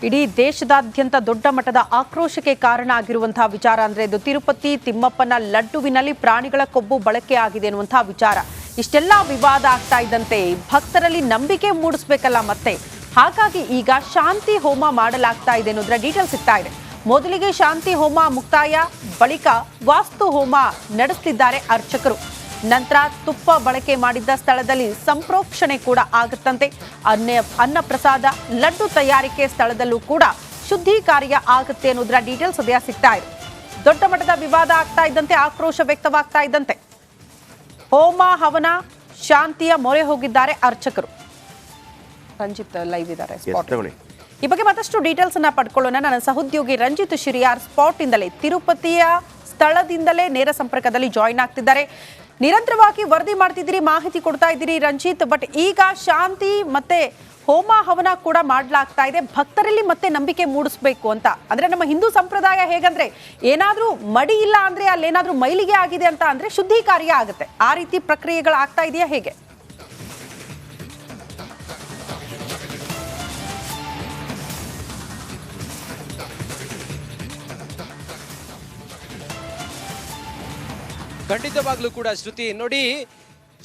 ಇಡೀ ದೇಶದಾದ್ಯಂತ ದೊಡ್ಡ ಮಟ್ಟದ ಆಕ್ರೋಶಕ್ಕೆ ಕಾರಣ ಆಗಿರುವಂತಹ ವಿಚಾರ ಅಂದ್ರೆ ಇದು ತಿರುಪತಿ ತಿಮ್ಮಪ್ಪನ ಲಡ್ಡುವಿನಲ್ಲಿ ಪ್ರಾಣಿಗಳ ಕೊಬ್ಬು ಬಳಕೆ ಆಗಿದೆ ಅನ್ನುವಂತಹ ವಿಚಾರ. ಇಷ್ಟೆಲ್ಲ ವಿವಾದ ಆಗ್ತಾ ಇದ್ದಂತೆ ಭಕ್ತರಲ್ಲಿ ನಂಬಿಕೆ ಮೂಡಿಸಬೇಕಲ್ಲ ಮತ್ತೆ. ಹಾಗಾಗಿ ಈಗ ಶಾಂತಿ ಹೋಮ ಮಾಡಲಾಗ್ತಾ ಇದೆ ಅನ್ನೋದರ ಡೀಟೇಲ್ ಸಿಗ್ತಾ ಇದೆ. ಮೊದಲಿಗೆ ಶಾಂತಿ ಹೋಮ ಮುಕ್ತಾಯ, ಬಳಿಕ ವಾಸ್ತು ಹೋಮ ನಡೆಸಲಿದ್ದಾರೆ ಅರ್ಚಕರು. ನಂತರ ತುಪ್ಪ ಬಳಕೆ ಮಾಡಿದ್ದ ಸ್ಥಳದಲ್ಲಿ ಸಂಪ್ರೋಕ್ಷಣೆ ಕೂಡ ಆಗುತ್ತಂತೆ. ಅನ್ನ ಪ್ರಸಾದ ಲಡ್ಡು ತಯಾರಿಕೆ ಸ್ಥಳದಲ್ಲೂ ಕೂಡ ಶುದ್ಧಿ ಕಾರ್ಯ ಆಗುತ್ತೆ ಅನ್ನೋದರ ಡೀಟೇಲ್ಸ್ ಸದ್ಯ ಸಿಗ್ತಾ ಇದೆ. ದೊಡ್ಡ ಮಟ್ಟದ ವಿವಾದ ಆಗ್ತಾ ಇದ್ದಂತೆ, ಆಕ್ರೋಶ ವ್ಯಕ್ತವಾಗ್ತಾ ಇದ್ದಂತೆ ಹೋಮ ಹವನ ಶಾಂತಿಯ ಮೊರೆ ಹೋಗಿದ್ದಾರೆ ಅರ್ಚಕರು. ರಂಜಿತ್ ಲೈವ್ ಇದ್ದಾರೆ ಸ್ಪಾಟ್. ಈ ಬಗ್ಗೆ ಮತ್ತಷ್ಟು ಡೀಟೇಲ್ಸ್ ಅನ್ನ ಪಡ್ಕೊಳ್ಳೋಣ. ನನ್ನ ಸಹೋದ್ಯೋಗಿ ರಂಜಿತ್ ಶಿರಿಯಾರ್ ಸ್ಪಾಟ್ ಇಂದಲೇ ತಿರುಪತಿಯ ಸ್ಥಳದಿಂದಲೇ ನೇರ ಸಂಪರ್ಕದಲ್ಲಿ ಜಾಯಿನ್ ಆಗ್ತಿದ್ದಾರೆ. ನಿರಂತರವಾಗಿ ವರದಿ ಮಾಡ್ತಿದ್ದೀರಿ, ಮಾಹಿತಿ ಕೊಡ್ತಾ ಇದ್ದೀರಿ ರಂಜಿತ್. ಬಟ್ ಈಗ ಶಾಂತಿ ಮತ್ತೆ ಹೋಮ ಹವನ ಕೂಡ ಮಾಡಲಾಗ್ತಾ ಇದೆ, ಭಕ್ತರಲ್ಲಿ ಮತ್ತೆ ನಂಬಿಕೆ ಮೂಡಿಸ್ಬೇಕು ಅಂತ. ಅಂದ್ರೆ ನಮ್ಮ ಹಿಂದೂ ಸಂಪ್ರದಾಯ ಹೇಗಂದ್ರೆ ಏನಾದ್ರೂ ಮಡಿ ಇಲ್ಲ ಅಂದ್ರೆ ಅಲ್ಲೇನಾದ್ರೂ ಮೈಲಿಗೆ ಆಗಿದೆ ಅಂತ ಅಂದ್ರೆ ಶುದ್ಧಿ ಕಾರ್ಯ ಆಗುತ್ತೆ. ಆ ರೀತಿ ಪ್ರಕ್ರಿಯೆಗಳು ಆಗ್ತಾ ಇದೆಯಾ ಹೇಗೆ? ಖಂಡಿತವಾಗ್ಲೂ ಕೂಡ ಶ್ರುತಿ, ನೋಡಿ,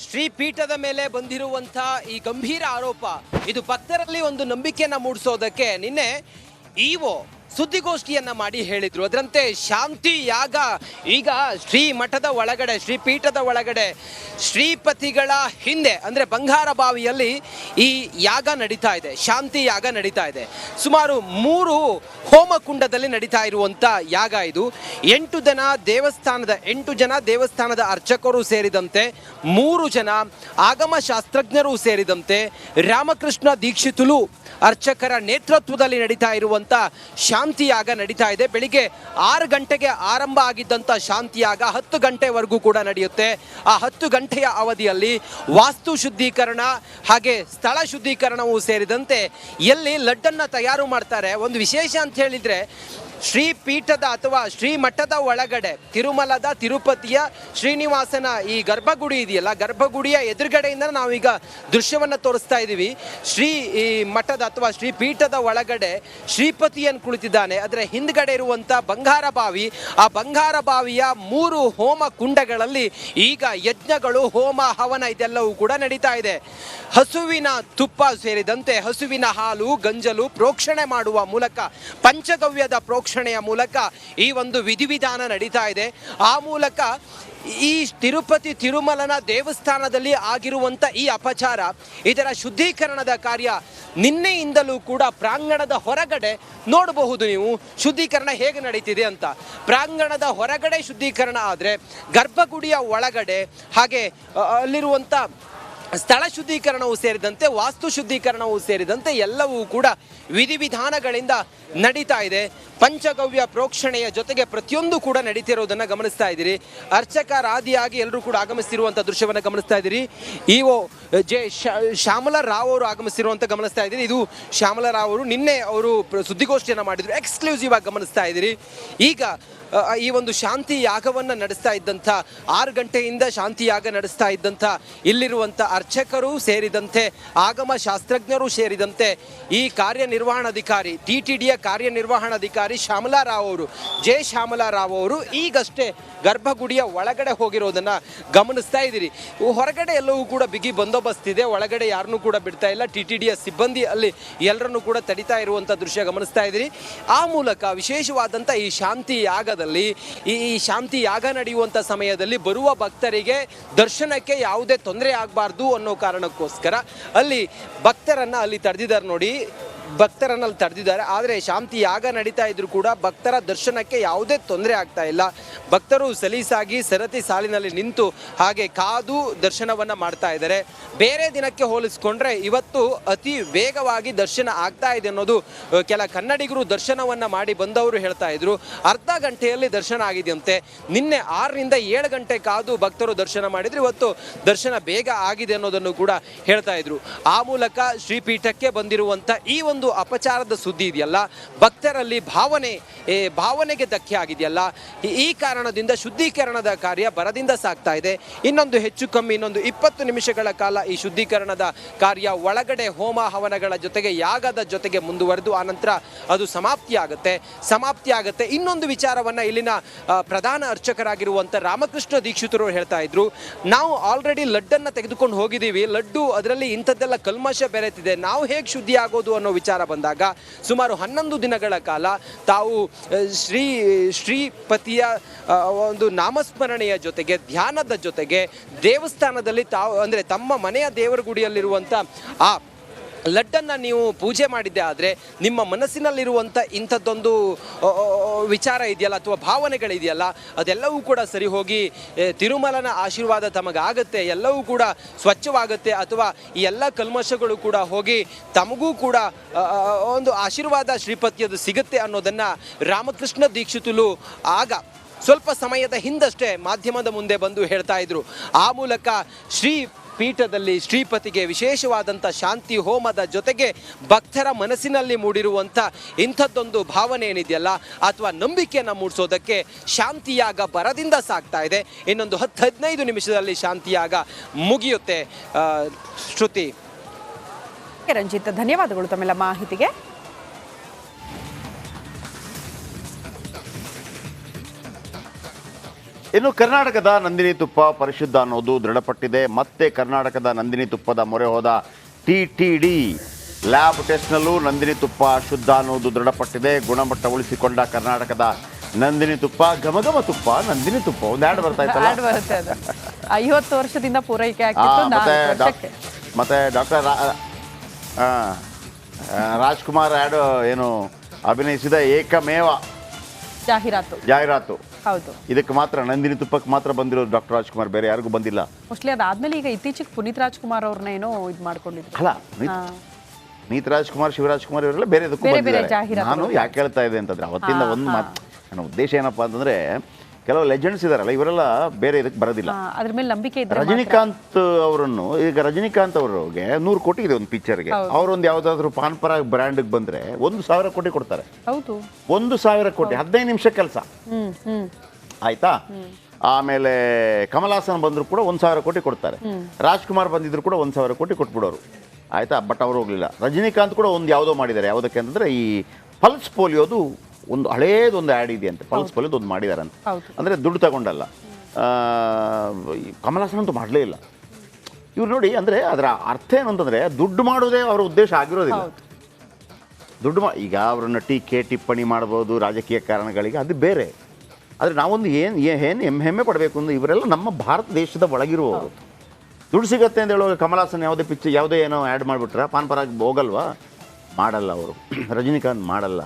ಶ್ರೀಪೀಠದ ಮೇಲೆ ಬಂದಿರುವಂಥ ಈ ಗಂಭೀರ ಆರೋಪ ಇದು ಭಕ್ತರಲ್ಲಿ ಒಂದು ನಂಬಿಕೆಯನ್ನ ಮೂಡಿಸೋದಕ್ಕೆ ನಿನ್ನೆ ಇಒ ಸುದ್ದಿಗೋಷ್ಠಿಯನ್ನ ಮಾಡಿ ಹೇಳಿದ್ರು. ಅದರಂತೆ ಶಾಂತಿ ಯಾಗ ಈಗ ಶ್ರೀ ಮಠದ ಒಳಗಡೆ, ಶ್ರೀಪೀಠದ ಒಳಗಡೆ, ಶ್ರೀಪತಿಗಳ ಹಿಂದೆ ಅಂದ್ರೆ ಬಂಗಾರ ಬಾವಿಯಲ್ಲಿ ಈ ಯಾಗ ನಡೀತಾ ಇದೆ, ಶಾಂತಿ ಯಾಗ ನಡೀತಾ ಇದೆ. ಸುಮಾರು 3 ಹೋಮಕುಂಡದಲ್ಲಿ ನಡೀತಾ ಇರುವಂತ ಯಾಗ ಇದು. 8 ಜನ ದೇವಸ್ಥಾನದ ಅರ್ಚಕರು ಸೇರಿದಂತೆ 3 ಜನ ಆಗಮ ಶಾಸ್ತ್ರಜ್ಞರು ಸೇರಿದಂತೆ ರಾಮಕೃಷ್ಣ ದೀಕ್ಷಿತುಲು ಅರ್ಚಕರ ನೇತೃತ್ವದಲ್ಲಿ ನಡೀತಾ ಇರುವಂತ ಶಾಂತಿಯಾಗ ನಡೀತಾ ಇದೆ. ಬೆಳಿಗ್ಗೆ 6 ಗಂಟೆಗೆ ಆರಂಭ ಆಗಿದ್ದಂಥ ಶಾಂತಿಯಾಗ 10 ಗಂಟೆವರೆಗೂ ಕೂಡ ನಡೆಯುತ್ತೆ. ಆ 10 ಗಂಟೆಯ ಅವಧಿಯಲ್ಲಿ ವಾಸ್ತು ಶುದ್ಧೀಕರಣ ಹಾಗೆ ಸ್ಥಳ ಶುದ್ಧೀಕರಣವೂ ಸೇರಿದಂತೆ ಎಲ್ಲಿ ಲಡ್ಡನ್ನ ತಯಾರು ಮಾಡ್ತಾರೆ. ಒಂದು ವಿಶೇಷ ಅಂತ ಹೇಳಿದ್ರೆ ಶ್ರೀಪೀಠದ ಅಥವಾ ಶ್ರೀಮಠದ ಒಳಗಡೆ ತಿರುಮಲದ ತಿರುಪತಿಯ ಶ್ರೀನಿವಾಸನ ಈ ಗರ್ಭಗುಡಿ ಇದೆಯಲ್ಲ, ಗರ್ಭಗುಡಿಯ ಎದುರುಗಡೆಯಿಂದ ನಾವೀಗ ದೃಶ್ಯವನ್ನು ತೋರಿಸ್ತಾ ಇದ್ದೀವಿ. ಈ ಮಠದ ಅಥವಾ ಶ್ರೀಪೀಠದ ಒಳಗಡೆ ಶ್ರೀಪತಿಯನ್ನು ಕುಳಿತಿದ್ದಾನೆ. ಅದರ ಹಿಂದ್ಗಡೆ ಇರುವಂಥ ಬಂಗಾರ ಬಾವಿ, ಆ ಬಂಗಾರ ಬಾವಿಯ 3 ಹೋಮ ಕುಂಡಗಳಲ್ಲಿ ಈಗ ಯಜ್ಞಗಳು, ಹೋಮ ಹವನ ಇದೆಲ್ಲವೂ ಕೂಡ ನಡೀತಾ ಇದೆ. ಹಸುವಿನ ತುಪ್ಪ ಸೇರಿದಂತೆ ಹಸುವಿನ ಹಾಲು, ಗಂಜಲು ಪ್ರೋಕ್ಷಣೆ ಮಾಡುವ ಮೂಲಕ, ಪಂಚಗವ್ಯದ ಪ್ರೋಕ್ಷಣೆಯ ಮೂಲಕ ಈ ಒಂದು ವಿಧಿವಿಧಾನ ನಡೀತಾ ಇದೆ. ಆ ಮೂಲಕ ಈ ತಿರುಪತಿ ತಿರುಮಲನ ದೇವಸ್ಥಾನದಲ್ಲಿ ಆಗಿರುವಂಥ ಈ ಅಪಚಾರ, ಇದರ ಶುದ್ಧೀಕರಣದ ಕಾರ್ಯ ನಿನ್ನೆಯಿಂದಲೂ ಕೂಡ ಪ್ರಾಂಗಣದ ಹೊರಗಡೆ ನೋಡಬಹುದು ನೀವು ಶುದ್ಧೀಕರಣ ಹೇಗೆ ನಡೀತಿದೆ ಅಂತ. ಪ್ರಾಂಗಣದ ಹೊರಗಡೆ ಶುದ್ಧೀಕರಣ ಆದರೆ ಗರ್ಭಗುಡಿಯ ಒಳಗಡೆ ಹಾಗೆ ಅಲ್ಲಿರುವಂಥ ಸ್ಥಳ ಶುದ್ಧೀಕರಣವೂ ಸೇರಿದಂತೆ ವಾಸ್ತು ಶುದ್ಧೀಕರಣವೂ ಸೇರಿದಂತೆ ಎಲ್ಲವೂ ಕೂಡ ವಿಧಿವಿಧಾನಗಳಿಂದ ನಡೀತಾ ಇದೆ. ಪಂಚಗವ್ಯ ಪ್ರೋಕ್ಷಣೆಯ ಜೊತೆಗೆ ಪ್ರತಿಯೊಂದು ಕೂಡ ನಡೀತಿರೋದನ್ನು ಗಮನಿಸ್ತಾ ಇದ್ದೀರಿ. ಅರ್ಚಕರಾದಿಯಾಗಿ ಎಲ್ಲರೂ ಕೂಡ ಆಗಮಿಸಿರುವಂಥ ದೃಶ್ಯವನ್ನು ಗಮನಿಸ್ತಾ ಇದ್ದೀರಿ. ಇಒ ಶ್ಯಾಮಲ ರಾವ್ ಅವರು ಆಗಮಿಸಿರುವಂಥ ಗಮನಿಸ್ತಾ ಇದ್ದೀರಿ. ಇದು ಶ್ಯಾಮಲ ರಾವ್ ಅವರು ನಿನ್ನೆ ಅವರು ಸುದ್ದಿಗೋಷ್ಠಿಯನ್ನು ಮಾಡಿದ್ರು, ಎಕ್ಸ್ಕ್ಲೂಸಿವ್ ಆಗಿ ಗಮನಿಸ್ತಾ ಇದ್ದೀರಿ. ಈಗ ಈ ಒಂದು ಶಾಂತಿ ಯಾಗವನ್ನು ನಡೆಸ್ತಾ ಇದ್ದಂಥ 6 ಗಂಟೆಯಿಂದ ಶಾಂತಿ ಯಾಗ ನಡೆಸ್ತಾ ಇದ್ದಂಥ ಇಲ್ಲಿರುವಂಥ ಅರ್ಚಕರು ಸೇರಿದಂತೆ ಆಗಮ ಶಾಸ್ತ್ರಜ್ಞರು ಸೇರಿದಂತೆ ಈ ಕಾರ್ಯನಿರ್ವಹಣಾಧಿಕಾರಿ TTDಯ ಕಾರ್ಯನಿರ್ವಹಣಾಧಿಕಾರಿ ಶ್ಯಾಮಲಾರಾವ್ ಅವರು, ಶ್ಯಾಮಲಾರಾವ್ ಅವರು ಈಗಷ್ಟೇ ಗರ್ಭಗುಡಿಯ ಒಳಗಡೆ ಹೋಗಿರೋದನ್ನು ಗಮನಿಸ್ತಾ ಇದ್ದೀರಿ. ಹೊರಗಡೆ ಎಲ್ಲವೂ ಕೂಡ ಬಿಗಿ ಬಂದೋಬಸ್ತ್ ಇದೆ, ಒಳಗಡೆ ಯಾರನ್ನೂ ಕೂಡ ಬಿಡ್ತಾ ಇಲ್ಲ. TTDಯ ಸಿಬ್ಬಂದಿ ಅಲ್ಲಿ ಎಲ್ಲರನ್ನೂ ಕೂಡ ತಡಿತಾ ಇರುವಂಥ ದೃಶ್ಯ ಗಮನಿಸ್ತಾ ಇದ್ದೀರಿ. ಆ ಮೂಲಕ ವಿಶೇಷವಾದಂಥ ಈ ಶಾಂತಿ ಯಾಗದ ಈ ಶಾಂತಿ ಯಾಗ ನಡೆಯುವಂತ ಸಮಯದಲ್ಲಿ ಬರುವ ಭಕ್ತರಿಗೆ ದರ್ಶನಕ್ಕೆ ಯಾವುದೇ ತೊಂದರೆ ಆಗಬಾರ್ದು ಅನ್ನೋ ಕಾರಣಕ್ಕೋಸ್ಕರ ಅಲ್ಲಿ ಭಕ್ತರನ್ನ ಅಲ್ಲಿ ತಡೆದಿದ್ದಾರೆ. ನೋಡಿ, ಭಕ್ತರನ್ನ ಅಲ್ಲಿ ತಡೆದಿದ್ದಾರೆ. ಆದರೆ ಶಾಂತಿ ಯಾಗ ನಡೀತಾ ಇದ್ರು ಕೂಡ ಭಕ್ತರ ದರ್ಶನಕ್ಕೆ ಯಾವುದೇ ತೊಂದರೆ ಆಗ್ತಾ ಇಲ್ಲ. ಭಕ್ತರು ಸಲೀಸಾಗಿ ಸರತಿ ಸಾಲಿನಲ್ಲಿ ನಿಂತು ಹಾಗೆ ಕಾದು ದರ್ಶನವನ್ನ ಮಾಡ್ತಾ ಇದ್ದಾರೆ. ಬೇರೆ ದಿನಕ್ಕೆ ಹೋಲಿಸ್ಕೊಂಡ್ರೆ ಇವತ್ತು ಅತಿ ವೇಗವಾಗಿ ದರ್ಶನ ಆಗ್ತಾ ಇದೆ ಅನ್ನೋದು ಕೆಲ ಕನ್ನಡಿಗರು ದರ್ಶನವನ್ನ ಮಾಡಿ ಬಂದವರು ಹೇಳ್ತಾ ಇದ್ರು. ಅರ್ಧ ಗಂಟೆಯಲ್ಲಿ ದರ್ಶನ ಆಗಿದೆಯಂತೆ. ನಿನ್ನೆ 6ರಿಂದ 7 ಗಂಟೆ ಕಾದು ಭಕ್ತರು ದರ್ಶನ ಮಾಡಿದ್ರು, ಇವತ್ತು ದರ್ಶನ ಬೇಗ ಆಗಿದೆ ಅನ್ನೋದನ್ನು ಕೂಡ ಹೇಳ್ತಾ ಇದ್ರು. ಆ ಮೂಲಕ ಶ್ರೀಪೀಠಕ್ಕೆ ಬಂದಿರುವಂತ ಈ ಒಂದು ಒಂದು ಅಪಚಾರದ ಸುದ್ದಿ ಇದೆಯಲ್ಲ, ಭಕ್ತರಲ್ಲಿ ಭಾವನೆಗೆ ಧಕ್ಕೆ ಆಗಿದೆಯಲ್ಲ, ಈ ಕಾರಣದಿಂದ ಶುದ್ಧೀಕರಣದ ಕಾರ್ಯ ಬರದಿಂದ ಸಾಗ್ತಾ ಇದೆ. ಇನ್ನೊಂದು ಹೆಚ್ಚು ಕಮ್ಮಿ 20 ನಿಮಿಷಗಳ ಕಾಲ ಈ ಶುದ್ಧೀಕರಣದ ಕಾರ್ಯ ಒಳಗಡೆ ಹೋಮ ಹವನಗಳ ಜೊತೆಗೆ ಯಾಗದ ಜೊತೆಗೆ ಮುಂದುವರೆದು ಆನಂತರ ಅದು ಸಮಾಪ್ತಿ ಆಗುತ್ತೆ. ಇನ್ನೊಂದು ವಿಚಾರವನ್ನ ಇಲ್ಲಿನ ಪ್ರಧಾನ ಅರ್ಚಕರಾಗಿರುವಂತ ರಾಮಕೃಷ್ಣ ದೀಕ್ಷಿತರು ಹೇಳ್ತಾ ಇದ್ರು, ನಾವು ಆಲ್ರೆಡಿ ಲಡ್ಡನ್ನ ತೆಗೆದುಕೊಂಡು ಹೋಗಿದ್ದೀವಿ, ಲಡ್ಡು ಅದರಲ್ಲಿ ಇಂಥದ್ದೆಲ್ಲ ಕಲ್ಮಶ ಬೆರೆತಿದೆ, ನಾವು ಹೇಗೆ ಶುದ್ಧಿ ಆಗೋದು ಅನ್ನೋ ವಿಚಾರ ಬಂದಾಗ ಸುಮಾರು 11 ದಿನಗಳ ಕಾಲ ತಾವು ಶ್ರೀಪತಿಯ ಒಂದು ನಾಮಸ್ಮರಣೆಯ ಜೊತೆಗೆ ಧ್ಯಾನದ ಜೊತೆಗೆ ದೇವಸ್ಥಾನದಲ್ಲಿ ತಾವು ಅಂದರೆ ತಮ್ಮ ಮನೆಯ ದೇವರ ಗುಡಿಯಲ್ಲಿರುವಂಥ ಆ ಲಡ್ಡನ್ನು ನೀವು ಪೂಜೆ ಮಾಡಿದ್ದೆ ಆದರೆ ನಿಮ್ಮ ಮನಸ್ಸಿನಲ್ಲಿರುವಂಥ ಇಂಥದ್ದೊಂದು ವಿಚಾರ ಇದೆಯಲ್ಲ ಅಥವಾ ಭಾವನೆಗಳಿದೆಯಲ್ಲ ಅದೆಲ್ಲವೂ ಕೂಡ ಸರಿ ಹೋಗಿ ತಿರುಮಲನ ಆಶೀರ್ವಾದ ತಮಗಾಗುತ್ತೆ, ಎಲ್ಲವೂ ಕೂಡ ಸ್ವಚ್ಛವಾಗುತ್ತೆ ಅಥವಾ ಈ ಎಲ್ಲ ಕಲ್ಮಶಗಳು ಕೂಡ ಹೋಗಿ ತಮಗೂ ಕೂಡ ಒಂದು ಆಶೀರ್ವಾದ ಶ್ರೀಪತಿಯದು ಸಿಗುತ್ತೆ ಅನ್ನೋದನ್ನು ರಾಮಕೃಷ್ಣ ದೀಕ್ಷಿತರು ಆಗ ಸ್ವಲ್ಪ ಸಮಯದ ಹಿಂದಷ್ಟೇ ಮಾಧ್ಯಮದ ಮುಂದೆ ಬಂದು ಹೇಳ್ತಾ ಇದ್ರು. ಆ ಮೂಲಕ ಪೀಠದಲ್ಲಿ ಶ್ರೀಪತಿಗೆ ವಿಶೇಷವಾದಂಥ ಶಾಂತಿ ಹೋಮದ ಜೊತೆಗೆ ಭಕ್ತರ ಮನಸ್ಸಿನಲ್ಲಿ ಮೂಡಿರುವಂಥ ಇಂಥದ್ದೊಂದು ಭಾವನೆ ಏನಿದೆಯಲ್ಲ ಅಥವಾ ನಂಬಿಕೆಯನ್ನು ಮೂಡಿಸೋದಕ್ಕೆ ಶಾಂತಿಯಾಗ ಬರದಿಂದ ಸಾಗ್ತಾ ಇದೆ. ಇನ್ನೊಂದು 10-15 ನಿಮಿಷದಲ್ಲಿ ಶಾಂತಿಯಾಗ ಮುಗಿಯುತ್ತೆ. ಶ್ರುತಿ. ರಂಜಿತ್, ಧನ್ಯವಾದಗಳು ತಮ್ಮೆಲ್ಲ ಮಾಹಿತಿಗೆ. ಇನ್ನು ಕರ್ನಾಟಕದ ನಂದಿನಿ ತುಪ್ಪ ಪರಿಶುದ್ಧ ಅನ್ನೋದು ದೃಢಪಟ್ಟಿದೆ. ಮತ್ತೆ ಕರ್ನಾಟಕದ ನಂದಿನಿ ತುಪ್ಪದ ಮೊರೆ ಹೋದ TTD ಲ್ಯಾಬ್ ಟೆಸ್ಟ್ನಲ್ಲೂ ನಂದಿನಿ ತುಪ್ಪ ಶುದ್ಧ ಅನ್ನೋದು ದೃಢಪಟ್ಟಿದೆ. ಗುಣಮಟ್ಟ ಉಳಿಸಿಕೊಂಡ ಕರ್ನಾಟಕದ ನಂದಿನಿ ತುಪ್ಪ, ಘಮಘಮ ತುಪ್ಪ, ನಂದಿನಿ ತುಪ್ಪ. ಒಂದು ಆ್ಯಡ್ ಬರ್ತಾ ಇತ್ತಲ್ಲ, 50 ವರ್ಷದಿಂದ ಪೂರೈಕೆ ಆಗ್ತಿತ್ತು. ಮತ್ತೆ ಡಾಕ್ಟರ್ ರಾಜ್ಕುಮಾರ್ ಆ್ಯಡ್ ಏನು ಅಭಿನಯಿಸಿದ ಏಕಮೇವ ಜಾಹೀರಾತು. ಹೌದು, ಇದಕ್ಕೆ ಮಾತ್ರ ನಂದಿನಿ ತುಪ್ಪಕ್ಕೆ ಮಾತ್ರ ಬಂದಿರೋದು ಡಾಕ್ಟರ್ ರಾಜ್ಕುಮಾರ್, ಬೇರೆ ಯಾರಿಗೂ ಬಂದಿಲ್ಲ. ಮೋಸ್ಟ್ಲಿ ಅದಾದ್ಮೇಲೆ ಈಗ ಇತ್ತೀಚೆಗೆ ಪುನೀತ್ ರಾಜ್ಕುಮಾರ್ ಅವ್ರನ್ನೇನೋ ಇದು ಮಾಡ್ಕೊಂಡಿದ್ರು. ಅಲ್ಲ, ಪುನೀತ್ ರಾಜ್ಕುಮಾರ್, ಶಿವರಾಜ್ ಕುಮಾರ್ ಇವರೆಲ್ಲ ಬೇರೆ ಇದಕ್ಕೂ ಬಂದಿದ್ದಾರೆ. ನಾನು ಯಾಕೆ ಹೇಳ್ತಾ ಇದೆ ಅಂತಂದ್ರೆ ಅವತ್ತಿಂದ ಒಂದು ಮಾತು, ನನ್ನ ಉದ್ದೇಶ ಏನಪ್ಪಾ ಅಂತಂದ್ರೆ ಕೆಲವು ಲೆಜೆಂಡ್ಸ್ ಇದಾರಲ್ಲ ಇವರೆಲ್ಲ ಬೇರೆ ಇದಕ್ಕೆ ಬರೋದಿಲ್ಲ. ಅದ್ರ ಮೇಲೆ ನಂಬಿಕೆ ಇದ್ರೆ ರಜನಿಕಾಂತ್ ಅವರನ್ನು, ಈಗ ರಜನಿಕಾಂತ್ ಅವರಿಗೆ 100 ಕೋಟಿ ಇದೆ ಒಂದು ಪಿಕ್ಚರ್ಗೆ. ಅವರೊಂದು ಯಾವ್ದಾದ್ರು ಪಾನ್ಪರ ಬ್ರ್ಯಾಂಡ್ಗೆ ಬಂದ್ರೆ 1,000 ಕೋಟಿ ಕೊಡ್ತಾರೆ. ಹೌದು, 1,000 ಕೋಟಿ, 15 ನಿಮಿಷ ಕೆಲಸ ಆಯ್ತಾ. ಆಮೇಲೆ ಕಮಲ್ ಹಾಸನ್ ಬಂದ್ರು ಕೂಡ 1,000 ಕೋಟಿ ಕೊಡ್ತಾರೆ. ರಾಜ್ಕುಮಾರ್ ಬಂದಿದ್ರು ಕೂಡ 1,000 ಕೋಟಿ ಕೊಟ್ಬಿಡೋರು ಆಯ್ತಾ. ಬಟ್ ಅವ್ರು ಹೋಗ್ಲಿಲ್ಲ. ರಜನಿಕಾಂತ್ ಕೂಡ ಒಂದು ಯಾವುದೋ ಮಾಡಿದ್ದಾರೆ. ಯಾವುದಕ್ಕೆ ಅಂತಂದ್ರೆ ಈ ಪಲ್ಸ್ ಪೋಲಿಯೋದು ಒಂದು ಹಳೇದೊಂದು ಆ್ಯಡ್ ಇದೆ ಅಂತ, ಪಲ್ಸ್ ಪೋಲಿಯೋದು ಒಂದು ಮಾಡಿದ್ದಾರೆ ಅಂತ. ಅಂದರೆ ದುಡ್ಡು ತಗೊಂಡಲ್ಲ. ಕಮಲ್ ಹಾಸನ್ ಅಂತೂ ಮಾಡಲೇ ಇಲ್ಲ. ಇವ್ರು ನೋಡಿ, ಅಂದರೆ ಅದರ ಅರ್ಥ ಏನಂತಂದರೆ ದುಡ್ಡು ಮಾಡೋದೇ ಅವರ ಉದ್ದೇಶ ಆಗಿರೋದಿಲ್ಲ. ಈಗ ಅವರನ್ನು ಟೀಕೆ ಟಿಪ್ಪಣಿ ಮಾಡ್ಬೋದು ರಾಜಕೀಯ ಕಾರಣಗಳಿಗೆ, ಅದು ಬೇರೆ. ಆದರೆ ನಾವೊಂದು ಏನು ಹೆಮ್ಮೆ ಪಡಬೇಕು ಅಂದ್ರೆ ಇವರೆಲ್ಲ ನಮ್ಮ ಭಾರತ ದೇಶದ ಒಳಗಿರುವವರು. ದುಡ್ಡು ಸಿಗತ್ತೆ ಅಂತ ಹೇಳುವಾಗ ಕಮಲ್ ಹಾಸನ್ ಯಾವುದೇ ಪಿಕ್ಚರ್ ಯಾವುದೇ ಏನೋ ಆ್ಯಡ್ ಮಾಡಿಬಿಟ್ರೆ ಪಾನ್ಪರಾಗಿ ಹೋಗಲ್ವಾ? ಮಾಡಲ್ಲ ಅವರು. ರಜನಿಕಾಂತ್ ಮಾಡಲ್ಲ.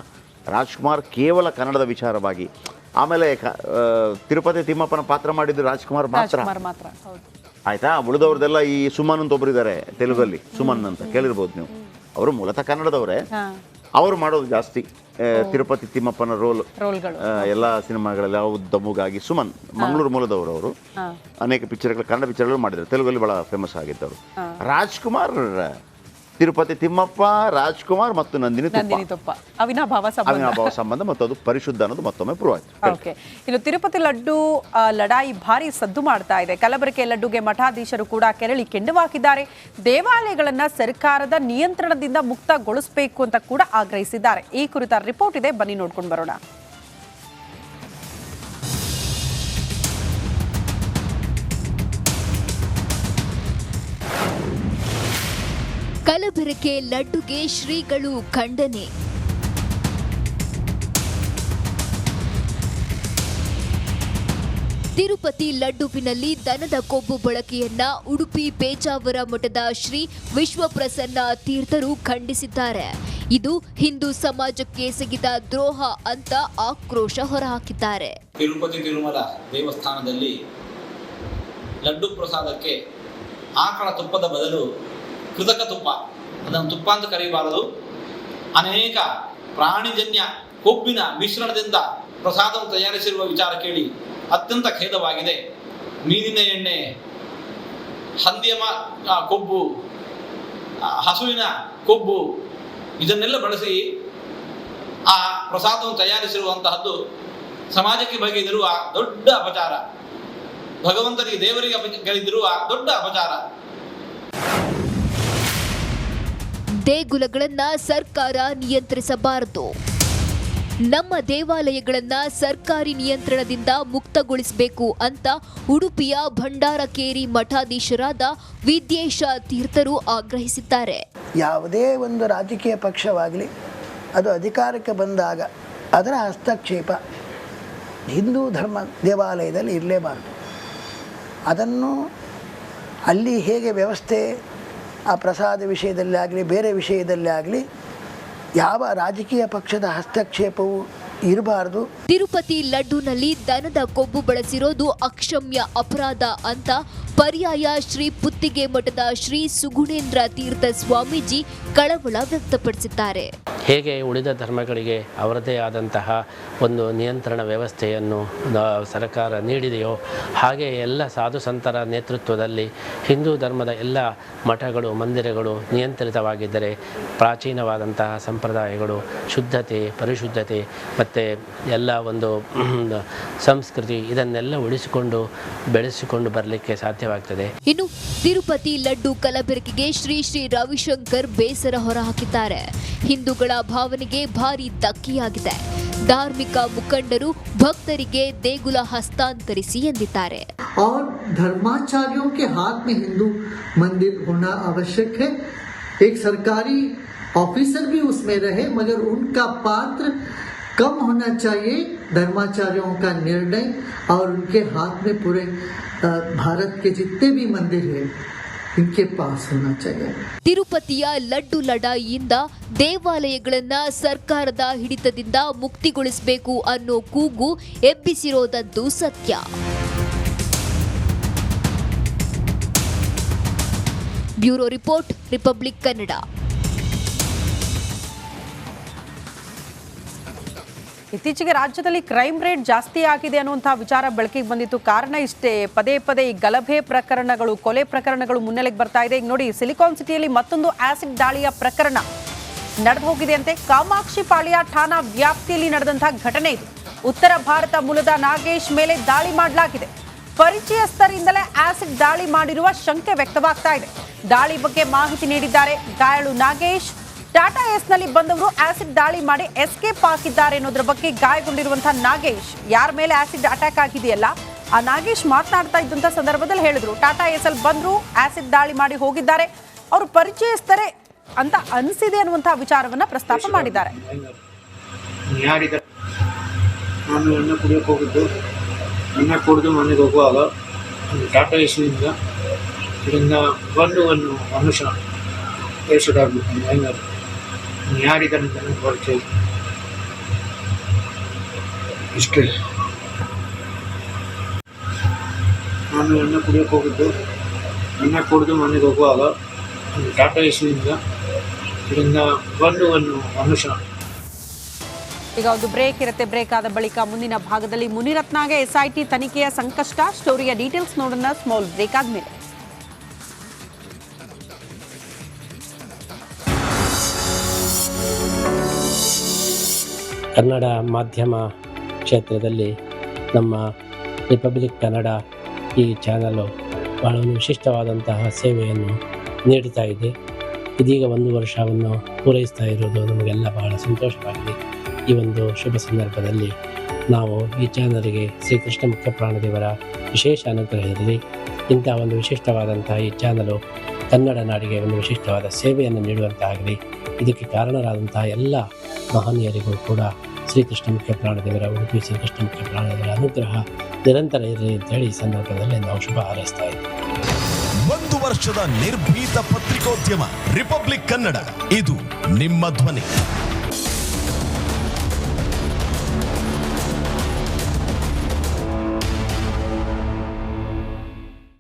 ರಾಜ್ಕುಮಾರ್ ಕೇವಲ ಕನ್ನಡದ ವಿಚಾರವಾಗಿ. ಆಮೇಲೆ ತಿರುಪತಿ ತಿಮ್ಮಪ್ಪನ ಪಾತ್ರ ಮಾಡಿದ್ದು ರಾಜ್ಕುಮಾರ್ ಮಾತ್ರ ಆಯ್ತಾ. ಉಳಿದವ್ರದೆಲ್ಲ ಈ ಸುಮನ್ ಅಂತ ಒಬ್ಬರಿದ್ದಾರೆ ತೆಲುಗಲ್ಲಿ, ಸುಮನ್ ಅಂತ ಕೇಳಿರ್ಬೋದು ನೀವು. ಅವರು ಮೂಲತಃ ಕನ್ನಡದವರೇ. ಅವರು ಮಾಡೋದು ಜಾಸ್ತಿ ತಿರುಪತಿ ತಿಮ್ಮಪ್ಪನ ರೋಲ್ಗಳು ಎಲ್ಲ ಸಿನಿಮಾಗಳಲ್ಲಿ. ದಮ್ಮುಗಾಗಿ ಸುಮನ್ ಮಂಗಳೂರು ಮೂಲದವರು. ಅವರು ಅನೇಕ ಪಿಕ್ಚರ್ಗಳು, ಕನ್ನಡ ಪಿಕ್ಚರ್ಗಳು ಮಾಡಿದ್ದಾರೆ, ತೆಲುಗಲ್ಲಿ ಬಹಳ ಫೇಮಸ್ ಆಗಿದ್ದವರು. ರಾಜ್ಕುಮಾರ್, ತಿರುಪತಿ ತಿಮ್ಮಪ್ಪ, ರಾಜ್ಕುಮಾರ್ ಮತ್ತು ನಂದಿನಿ ತುಪ್ಪ ಅವಿನಾಭಾವ ಸಂಬಂಧ ಮತ್ತು ಅದು ಪರಿಶುದ್ಧ ಅನ್ನೋದು ಮತ್ತೊಮ್ಮೆ ಪ್ರೂವ್ ಆಯ್ತು. ಓಕೆ, ಇನ್ನು ತಿರುಪತಿ ಲಡ್ಡು ಲಡಾಯಿ ಭಾರಿ ಸದ್ದು ಮಾಡ್ತಾ ಇದೆ. ಕಲಬೆರಕೆ ಲಡ್ಡುಗೆ ಮಠಾಧೀಶರು ಕೂಡ ಕೆರಳಿ ಕೆಂಡವಾಕಿದ್ದಾರೆ. ದೇವಾಲಯಗಳನ್ನ ಸರ್ಕಾರದ ನಿಯಂತ್ರಣದಿಂದ ಮುಕ್ತಗೊಳಿಸಬೇಕು ಅಂತ ಕೂಡ ಆಗ್ರಹಿಸಿದ್ದಾರೆ. ಈ ಕುರಿತ ರಿಪೋರ್ಟ್ ಇದೆ, ಬನ್ನಿ ನೋಡ್ಕೊಂಡು ಬರೋಣ. ಕಲಬೆರಕೆ ಲಡ್ಡುಗೆ ಶ್ರೀಗಳು ಖಂಡನೆ. ತಿರುಪತಿ ಲಡ್ಡುವಿನಲ್ಲಿ ದನದ ಕೊಬ್ಬು ಬಳಕೆಯನ್ನ ಉಡುಪಿ ಪೇಜಾವರ ಮಠದ ಶ್ರೀ ವಿಶ್ವಪ್ರಸನ್ನ ತೀರ್ಥರು ಖಂಡಿಸಿದ್ದಾರೆ. ಇದು ಹಿಂದೂ ಸಮಾಜಕ್ಕೆ ಎಸಗಿದ ದ್ರೋಹ ಅಂತ ಆಕ್ರೋಶ ಹೊರಹಾಕಿದ್ದಾರೆ. ತಿರುಪತಿ ತಿರುಮಲ ದೇವಸ್ಥಾನದಲ್ಲಿ ಲಡ್ಡು ಪ್ರಸಾದಕ್ಕೆ ಆಕಳ ತುಪ್ಪದ ಬದಲು ಕೃತಕ ತುಪ್ಪ, ಅದನ್ನು ತುಪ್ಪ ಅಂತ ಕರೆಯಬಾರದು, ಅನೇಕ ಪ್ರಾಣಿಜನ್ಯ ಕೊಬ್ಬಿನ ಮಿಶ್ರಣದಿಂದ ಪ್ರಸಾದವನ್ನು ತಯಾರಿಸಿರುವ ವಿಚಾರ ಕೇಳಿ ಅತ್ಯಂತ ಖೇದವಾಗಿದೆ. ಮೀನಿನ ಎಣ್ಣೆ, ಹಂದಿಯ ಕೊಬ್ಬು, ಹಸುವಿನ ಕೊಬ್ಬು ಇದನ್ನೆಲ್ಲ ಬಳಸಿ ಆ ಪ್ರಸಾದವನ್ನು ತಯಾರಿಸಿರುವಂತಹದ್ದು ಸಮಾಜಕ್ಕೆ ಬಗೆದಿರುವ ದೊಡ್ಡ ಅಪಚಾರ, ಭಗವಂತನಿಗೆ ದೇವರಿಗೆ ಬಗೆದಿರುವ ದೊಡ್ಡ ಅಪಚಾರ. ದೇಗುಲಗಳನ್ನ ಸರ್ಕಾರ ನಿಯಂತ್ರಿಸಬಾರದು. ನಮ್ಮ ದೇವಾಲಯಗಳನ್ನ ಸರ್ಕಾರಿ ನಿಯಂತ್ರಣದಿಂದ ಮುಕ್ತಗೊಳಿಸಬೇಕು ಅಂತ ಉಡುಪಿಯ ಭಂಡಾರಕೇರಿ ಮಠಾಧೀಶರಾದ ವಿದ್ಯೇಶ ತೀರ್ಥರು ಆಗ್ರಹಿಸಿದ್ದಾರೆ. ಯಾವುದೇ ಒಂದು ರಾಜಕೀಯ ಪಕ್ಷವಾಗಲಿ ಅದು ಅಧಿಕಾರಕ್ಕೆ ಬಂದಾಗ ಅದರ ಹಸ್ತಕ್ಷೇಪ ಹಿಂದೂ ಧರ್ಮ ದೇವಾಲಯದಲ್ಲಿ ಇರಲೇಬಾರದು. ಅದನ್ನು ಅಲ್ಲಿ ಹೇಗೆ ವ್ಯವಸ್ಥೆ ಆ ಪ್ರಸಾದ ವಿಷಯದಲ್ಲಿ ಆಗಲಿ ಬೇರೆ ವಿಷಯದಲ್ಲಿ ಆಗಲಿ ಯಾವ ರಾಜಕೀಯ ಪಕ್ಷದ ಹಸ್ತಕ್ಷೇಪವೂ ಇರಬಾರದು. ತಿರುಪತಿ ಲಡ್ಡುನಲ್ಲಿ ದನದ ಕೊಬ್ಬು ಬಳಸಿರೋದು ಅಕ್ಷಮ್ಯ ಅಪರಾಧ ಅಂತ ಪರ್ಯಾಯ ಶ್ರೀ ಪುತ್ತಿಗೆ ಮಠದ ಶ್ರೀ ಸುಗುಣೇಂದ್ರ ತೀರ್ಥ ಸ್ವಾಮೀಜಿ ಕಳವಳ ವ್ಯಕ್ತಪಡಿಸಿದ್ದಾರೆ. ಹೇಗೆ ಉಳಿದ ಧರ್ಮಗಳಿಗೆ ಅವರದೇ ಆದಂತಹ ಒಂದು ನಿಯಂತ್ರಣ ವ್ಯವಸ್ಥೆಯನ್ನು ಸರ್ಕಾರ ನೀಡಿದೆಯೋ ಹಾಗೆ ಎಲ್ಲ ಸಾಧು ಸಂತರ ನೇತೃತ್ವದಲ್ಲಿ ಹಿಂದೂ ಧರ್ಮದ ಎಲ್ಲ ಮಠಗಳು ಮಂದಿರಗಳು ನಿಯಂತ್ರಿತವಾಗಿದ್ದರೆ ಪ್ರಾಚೀನವಾದಂತಹ ಸಂಪ್ರದಾಯಗಳು ಶುದ್ಧತೆ ಪರಿಶುದ್ಧತೆ ಮತ್ತು ಎಲ್ಲ ಒಂದು ಸಂಸ್ಕೃತಿ ಇದನ್ನೆಲ್ಲ ಉಳಿಸಿಕೊಂಡು ಬೆಳೆಸಿಕೊಂಡು ಬರಲಿಕ್ಕೆ ಸಾಧ್ಯವಾಗ್ತದೆ. ಇನ್ನು ತಿರುಪತಿ ಲಡ್ಡು ಕಲಬೆರಕೆಗೆ ಶ್ರೀ ಶ್ರೀ ರವಿಶಂಕರ್ ಬೇಸರ ಹೊರಹಾಕಿದ್ದಾರೆ. ಹಿಂದೂಗಳ ಭಾವನೆಗೆ ಭಾರಿ ಧಕ್ಕೆಯಾಗಿದೆ. ಧಾರ್ಮಿಕ ಮುಖಂಡರು ಭಕ್ತರಿಗೆ ದೇಗುಲ ಹಸ್ತಾಂತರಿಸಿ ಎಂದಿದ್ದಾರೆ. और धर्माचार्यों के हाथ में हिंदू मंदिर होना आवश्यक है. एक सरकारी ऑफिसर भी उसमें रहे मगर उनका पात्र कम होना चाहिए. धर्माचार्यों का निर्णय और उनके हाथ में पूरे भारत के जितने भी मंदिर हैं इनके पास होना चाहिए. ತಿರುಪತಿಯ ಲಡ್ಡು ಲಡಾಯಿಯಿಂದ ದೇವಾಲಯಗಳನ್ನ ಸರ್ಕಾರದ ಹಿಡಿತದಿಂದ ಮುಕ್ತಿಗೊಳಿಸಬೇಕು ಅನ್ನೋ ಕೂಗು ಎಬ್ಬಿಸಿರೋದಂತೂ ಸತ್ಯ. Bureau report, republic Kannada. ಇತ್ತೀಚೆಗೆ ರಾಜ್ಯದಲ್ಲಿ ಕ್ರೈಮ್ ರೇಟ್ ಜಾಸ್ತಿ ಆಗಿದೆ ಅನ್ನುವಂತಹ ವಿಚಾರ ಬೆಳಕಿಗೆ ಬಂದಿತ್ತು. ಕಾರಣ ಇಷ್ಟೇ, ಪದೇ ಪದೇ ಈ ಗಲಭೆ ಪ್ರಕರಣಗಳು, ಕೊಲೆ ಪ್ರಕರಣಗಳು ಮುನ್ನೆಲೆಗೆ ಬರ್ತಾ ಇದೆ. ಈಗ ನೋಡಿ, ಸಿಲಿಕಾನ್ ಸಿಟಿಯಲ್ಲಿ ಮತ್ತೊಂದು ಆಸಿಡ್ ದಾಳಿಯ ಪ್ರಕರಣ ನಡೆದು ಹೋಗಿದೆ ಅಂತೆ. ಕಾಮಾಕ್ಷಿ ಪಾಳ್ಯ ಠಾಣಾ ವ್ಯಾಪ್ತಿಯಲ್ಲಿ ನಡೆದಂತಹ ಘಟನೆ ಇದು. ಉತ್ತರ ಭಾರತ ಮೂಲದ ನಾಗೇಶ್ ಮೇಲೆ ದಾಳಿ ಮಾಡಲಾಗಿದೆ. ಪರಿಚಯಸ್ಥರಿಂದಲೇ ಆಸಿಡ್ ದಾಳಿ ಮಾಡಿರುವ ಶಂಕೆ ವ್ಯಕ್ತವಾಗ್ತಾ ಇದೆ. ದಾಳಿ ಬಗ್ಗೆ ಮಾಹಿತಿ ನೀಡಿದ್ದಾರೆ ಗಾಯಾಳು ನಾಗೇಶ್. ಟಾಟಾ ಎಸ್ನಲ್ಲಿ ಬಂದವರು ಆಸಿಡ್ ದಾಳಿ ಮಾಡಿ ಎಸ್ಕೇಪ್ ಆಗಿದ್ದಾರೆ ಅನ್ನೋದ್ರ ಬಗ್ಗೆ ಗಾಯಗೊಂಡಿರುವಂತಹ ನಾಗೇಶ್, ಯಾರ ಮೇಲೆ ಆಸಿಡ್ ಅಟ್ಯಾಕ್ ಆಗಿದೆಯಲ್ಲ ಆ ನಾಗೇಶ್ ಮಾತನಾಡ್ತಾ ಇದ್ದಂಥ ಸಂದರ್ಭದಲ್ಲಿ ಹೇಳಿದ್ರು, ಟಾಟಾ ಎಸ್ ಅಲ್ಲಿ ಬಂದ್ರು, ಆಸಿಡ್ ದಾಳಿ ಮಾಡಿ ಹೋಗಿದ್ದಾರೆ, ಅವರು ಪರಿಚಯಿಸ್ತಾರೆ ಅಂತ ಅನಿಸಿದೆ ಅನ್ನುವಂತಹ ವಿಚಾರವನ್ನ ಪ್ರಸ್ತಾಪ ಮಾಡಿದ್ದಾರೆ. ನಾನು ಎಣ್ಣೆ ಕುಡಿಯೋಕೆ ಹೋಗಿದ್ದು, ಎಣ್ಣೆ ಕುಡಿದು ಮನೆಗೆ ಹೋಗುವಾಗ ಟಾಟಾ ಎಸ್ನಿಂದ ಇದರಿಂದ ಬಂದು ಒಂದು ಮನುಷ್ಯ ಬೇಸದಾಗ್ಬಿಟ್ಟು ಹೆಂಗಾರು ಯಾರಿದ್ದಾರೆ ಅಂತ ಪರಿಚಯ ಇಷ್ಟೇ. ನಾನು ಎಣ್ಣೆ ಕುಡಿಯೋಕೆ ಹೋಗಿದ್ದು, ಎಣ್ಣೆ ಕುಡಿದು ಮನೆಗೆ ಹೋಗುವಾಗ ಟಾಟಾ ಎಸ್ನಿಂದ ಇದರಿಂದ ಬಂದು ಒಂದು ಮನುಷ್ಯ. ಈಗ ಒಂದು ಬ್ರೇಕ್ ಇರುತ್ತೆ. ಬ್ರೇಕ್ ಆದ ಬಳಿಕ ಮುಂದಿನ ಭಾಗದಲ್ಲಿ ಮುನಿರತ್ನಗೆ SIT ತನಿಖೆಯ ಸಂಕಷ್ಟ, ಸ್ಟೋರಿಯ ಡೀಟೇಲ್ಸ್ ನೋಡೋಣ ಸ್ಮಾಲ್ ಬ್ರೇಕ್ ಆದ್ಮೇಲೆ. ಕನ್ನಡ ಮಾಧ್ಯಮ ಕ್ಷೇತ್ರದಲ್ಲಿ ನಮ್ಮ ರಿಪಬ್ಲಿಕ್ ಕನ್ನಡ ಈ ಚಾನಲು ಭಾಳ ಒಂದು ವಿಶಿಷ್ಟವಾದಂತಹ ಸೇವೆಯನ್ನು ನೀಡುತ್ತಾ ಇದೆ. ಇದೀಗ 1 ವರ್ಷವನ್ನು ಪೂರೈಸ್ತಾ ಇರೋದು ನಮಗೆಲ್ಲ ಬಹಳ ಸಂತೋಷವಾಗಿದೆ. ಈ ಒಂದು ಶುಭ ಸಂದರ್ಭದಲ್ಲಿ ನಾವು ಈ ಚಾನಲ್ಗೆ ಶ್ರೀಕೃಷ್ಣ ಮುಖ್ಯ ಪ್ರಾಣದೇವರ ವಿಶೇಷ ಅನುಗ್ರಹದಲ್ಲಿ ಇಂಥ ಒಂದು ವಿಶಿಷ್ಟವಾದಂತಹ ಈ ಚಾನಲು ಕನ್ನಡ ನಾಡಿಗೆ ಒಂದು ವಿಶಿಷ್ಟವಾದ ಸೇವೆಯನ್ನು ನೀಡುವಂತಾಗಲಿ. ಇದಕ್ಕೆ ಕಾರಣರಾದಂತಹ ಎಲ್ಲ ಮಹನೀಯರಿಗೂ ಕೂಡ ಶ್ರೀಕೃಷ್ಣ ಮುಖ್ಯ ಪ್ರಾಣದೇವರ ಉಡುಪಿ ಶ್ರೀಕೃಷ್ಣ ಮುಖ್ಯ ಪ್ರಾಣದೇವರ ಅನುಗ್ರಹ ನಿರಂತರ ಇರಲಿ ಅಂತೇಳಿ ಈ ಸಂದರ್ಭದಲ್ಲಿ ನಾವು ಶುಭ ಹಾರೈಸ್ತಾ ಇದ್ದೀವಿ. 1 ವರ್ಷದ ನಿರ್ಭೀತ ಪತ್ರಿಕೋದ್ಯಮ ರಿಪಬ್ಲಿಕ್ ಕನ್ನಡ, ಇದು ನಿಮ್ಮ ಧ್ವನಿ.